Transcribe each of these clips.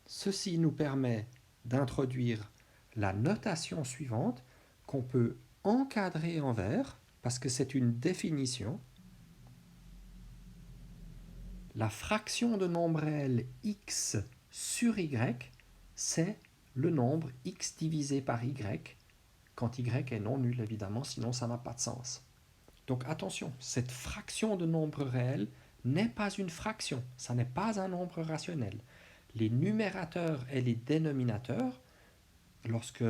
Ceci nous permet d'introduire la notation suivante qu'on peut encadrer en vert parce que c'est une définition. La fraction de nombre réel x sur y, c'est le nombre x divisé par y, quand y est non nul évidemment, sinon ça n'a pas de sens. Donc attention, cette fraction de nombre réel n'est pas une fraction, ça n'est pas un nombre rationnel. Les numérateurs et les dénominateurs, lorsque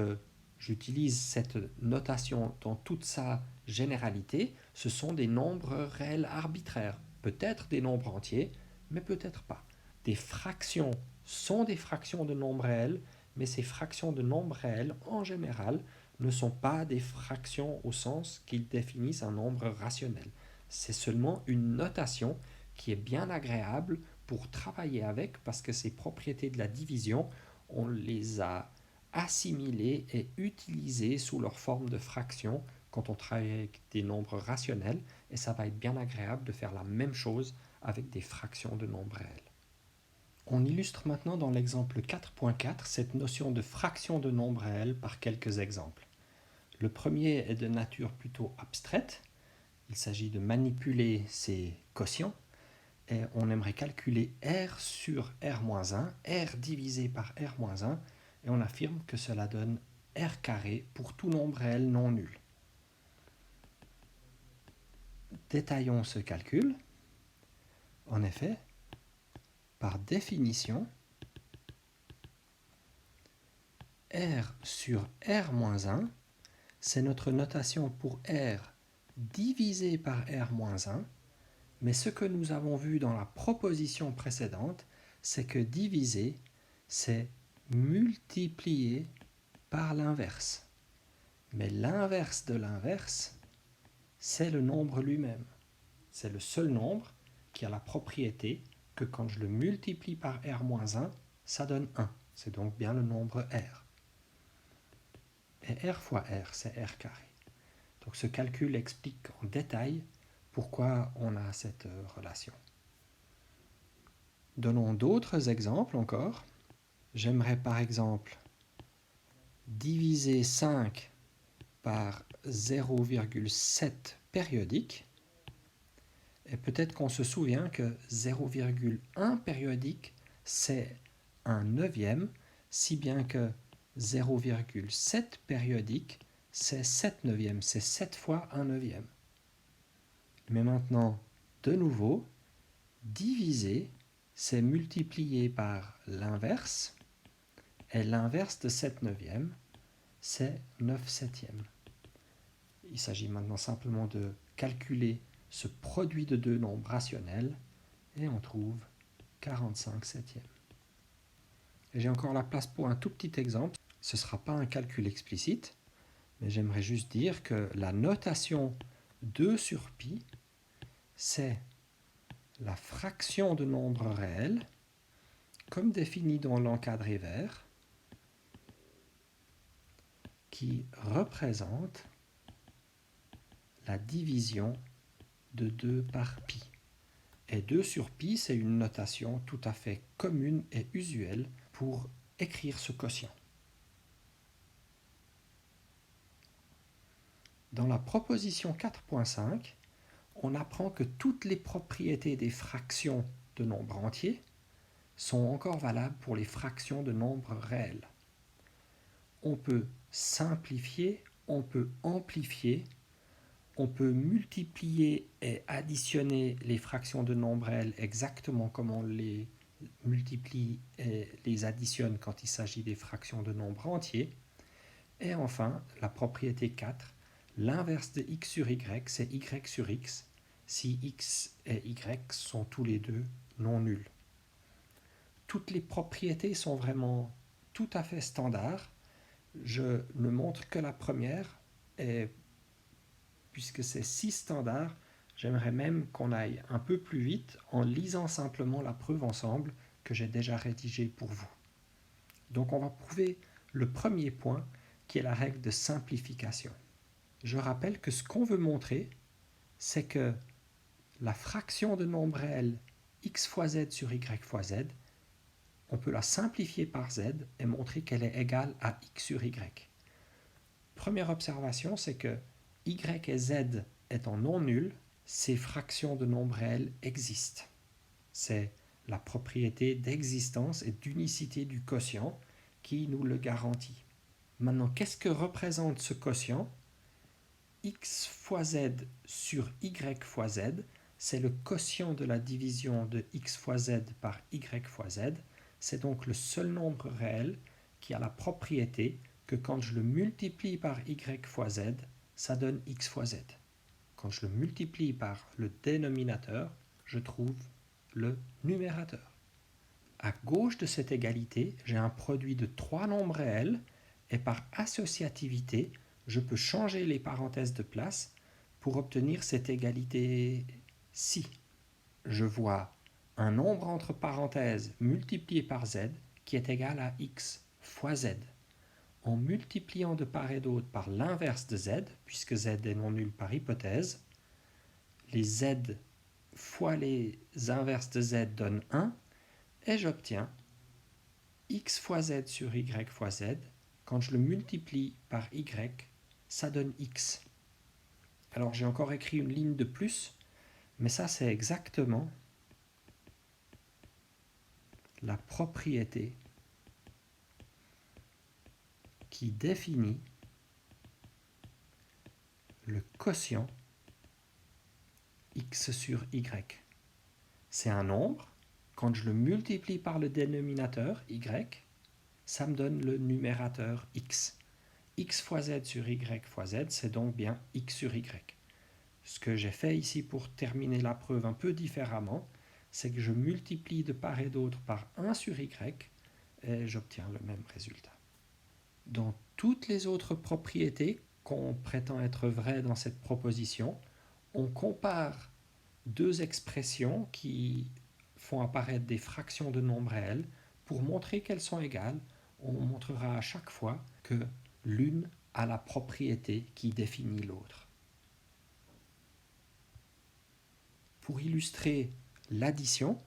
j'utilise cette notation dans toute sa généralité, ce sont des nombres réels arbitraires, peut-être des nombres entiers, mais peut-être pas. Des fractions sont des fractions de nombres réels, mais ces fractions de nombres réels, en général, ne sont pas des fractions au sens qu'ils définissent un nombre rationnel. C'est seulement une notation qui est bien agréable pour travailler avec parce que ces propriétés de la division, on les a assimilées et utilisées sous leur forme de fractions quand on travaille avec des nombres rationnels, et ça va être bien agréable de faire la même chose avec des fractions de nombres réels. On illustre maintenant dans l'exemple 4.4 cette notion de fraction de nombre réel par quelques exemples. Le premier est de nature plutôt abstraite. Il s'agit de manipuler ces quotients et on aimerait calculer r sur r-1, r divisé par r-1, et on affirme que cela donne r carré pour tout nombre réel non nul. Détaillons ce calcul. En effet, par définition, r sur r-1, c'est notre notation pour r divisé par r-1, mais ce que nous avons vu dans la proposition précédente, c'est que diviser, c'est multiplier par l'inverse. Mais l'inverse de l'inverse, c'est le nombre lui-même. C'est le seul nombre qui a la propriété que quand je le multiplie par r-1, ça donne 1. C'est donc bien le nombre r. Et r fois r, c'est r carré. Donc ce calcul explique en détail pourquoi on a cette relation. Donnons d'autres exemples encore. J'aimerais par exemple diviser 5 par 0,7 périodique. Et peut-être qu'on se souvient que 0,1 périodique, c'est un neuvième, si bien que 0,7 périodique, c'est 7 neuvièmes, c'est 7 fois un neuvième. Mais maintenant, de nouveau, diviser, c'est multiplier par l'inverse, et l'inverse de 7 neuvièmes, c'est 9 septièmes. Il s'agit maintenant simplement de calculer ce produit de deux nombres rationnels, et on trouve 45 septièmes. Et j'ai encore la place pour un tout petit exemple. Ce ne sera pas un calcul explicite, mais j'aimerais juste dire que la notation 2 sur pi, c'est la fraction de nombres réels, comme définie dans l'encadré vert, qui représente la division de 2 par pi. Et 2 sur pi, c'est une notation tout à fait commune et usuelle pour écrire ce quotient. Dans la proposition 4.5, on apprend que toutes les propriétés des fractions de nombres entiers sont encore valables pour les fractions de nombres réels. On peut simplifier, on peut amplifier, on peut multiplier et additionner les fractions de nombres réels exactement comme on les multiplie et les additionne quand il s'agit des fractions de nombres entiers. Et enfin, la propriété 4, l'inverse de x sur y, c'est y sur x, si x et y sont tous les deux non nuls. Toutes les propriétés sont vraiment tout à fait standards. Je ne montre que la première, et puisque c'est si standard, j'aimerais même qu'on aille un peu plus vite en lisant simplement la preuve ensemble que j'ai déjà rédigée pour vous. Donc on va prouver le premier point, qui est la règle de simplification. Je rappelle que ce qu'on veut montrer, c'est que la fraction de nombre réel x fois z sur y fois z, on peut la simplifier par z et montrer qu'elle est égale à x sur y. Première observation, c'est que y et z étant non nuls, ces fractions de nombres réels existent. C'est la propriété d'existence et d'unicité du quotient qui nous le garantit. Maintenant, qu'est-ce que représente ce quotient? X fois z sur y fois z, c'est le quotient de la division de x fois z par y fois z. C'est donc le seul nombre réel qui a la propriété que quand je le multiplie par y fois z, ça donne x fois z. Quand je le multiplie par le dénominateur, je trouve le numérateur. À gauche de cette égalité, j'ai un produit de trois nombres réels et par associativité, je peux changer les parenthèses de place pour obtenir cette égalité-ci. Je vois un nombre entre parenthèses multiplié par z qui est égal à x fois z. En multipliant de part et d'autre par l'inverse de z, puisque z est non nul par hypothèse, les z fois les inverses de z donnent 1, et j'obtiens x fois z sur y fois z. Quand je le multiplie par y, ça donne x. Alors j'ai encore écrit une ligne de plus, mais ça c'est exactement la propriété qui définit le quotient x sur y. C'est un nombre, quand je le multiplie par le dénominateur y, ça me donne le numérateur x. X fois z sur y fois z, c'est donc bien x sur y. Ce que j'ai fait ici pour terminer la preuve un peu différemment, c'est que je multiplie de part et d'autre par 1 sur y et j'obtiens le même résultat. Dans toutes les autres propriétés qu'on prétend être vraies dans cette proposition, on compare deux expressions qui font apparaître des fractions de nombres réels. Pour montrer qu'elles sont égales, on montrera à chaque fois que l'une a la propriété qui définit l'autre. Pour illustrer l'addition,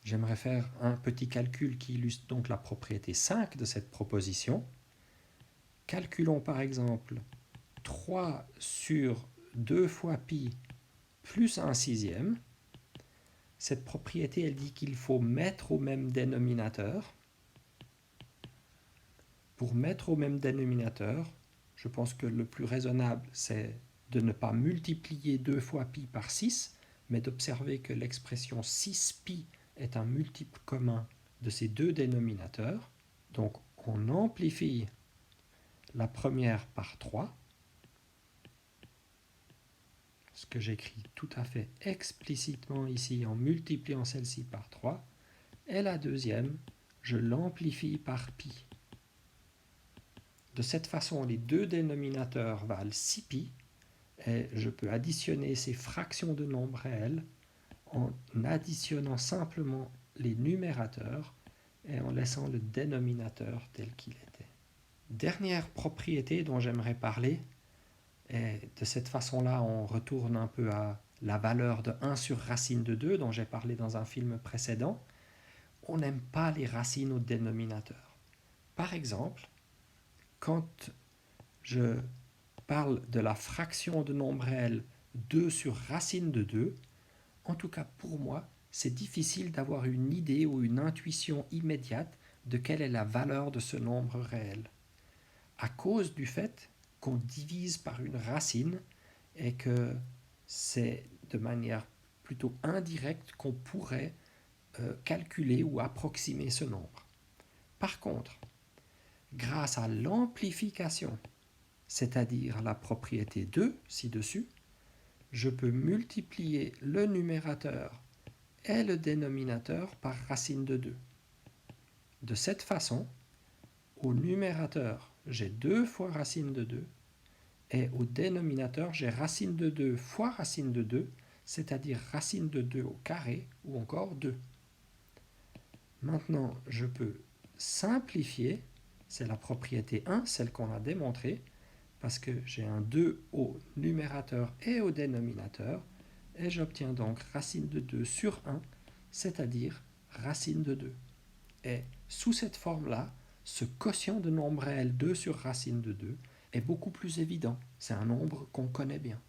j'aimerais faire un petit calcul qui illustre donc la propriété 5 de cette proposition. Calculons par exemple 3 sur 2 fois pi plus 1 sixième. Cette propriété, elle dit qu'il faut mettre au même dénominateur. Pour mettre au même dénominateur, je pense que le plus raisonnable, c'est de ne pas multiplier 2 fois pi par 6, mais d'observer que l'expression 6pi est un multiple commun de ces deux dénominateurs. Donc, on amplifie la première par 3, ce que j'écris tout à fait explicitement ici en multipliant celle-ci par 3, et la deuxième, je l'amplifie par pi. De cette façon, les deux dénominateurs valent 6pi, et je peux additionner ces fractions de nombres réels en additionnant simplement les numérateurs et en laissant le dénominateur tel qu'il était. Dernière propriété dont j'aimerais parler, et de cette façon-là, on retourne un peu à la valeur de 1 sur racine de 2 dont j'ai parlé dans un film précédent. On n'aime pas les racines au dénominateur. Par exemple, quand je parle de la fraction de nombre réel 2 sur racine de 2, en tout cas pour moi, c'est difficile d'avoir une idée ou une intuition immédiate de quelle est la valeur de ce nombre réel. À cause du fait qu'on divise par une racine et que c'est de manière plutôt indirecte qu'on pourrait calculer ou approximer ce nombre. Par contre, grâce à l'amplification, c'est-à-dire la propriété 2 ci-dessus, je peux multiplier le numérateur et le dénominateur par racine de 2. De cette façon, au numérateur, j'ai 2 fois racine de 2, et au dénominateur, j'ai racine de 2 fois racine de 2, c'est-à-dire racine de 2 au carré, ou encore 2. Maintenant, je peux simplifier, c'est la propriété 1, celle qu'on a démontrée, parce que j'ai un 2 au numérateur et au dénominateur, et j'obtiens donc racine de 2 sur 1, c'est-à-dire racine de 2. Et sous cette forme-là, ce quotient de nombre réel 2 sur racine de 2 est beaucoup plus évident. C'est un nombre qu'on connaît bien.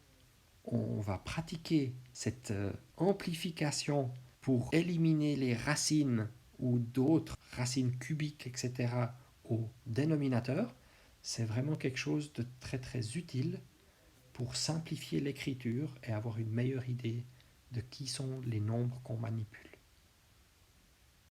On va pratiquer cette amplification pour éliminer les racines ou d'autres racines cubiques, etc. au dénominateur. C'est vraiment quelque chose de très très utile pour simplifier l'écriture et avoir une meilleure idée de qui sont les nombres qu'on manipule.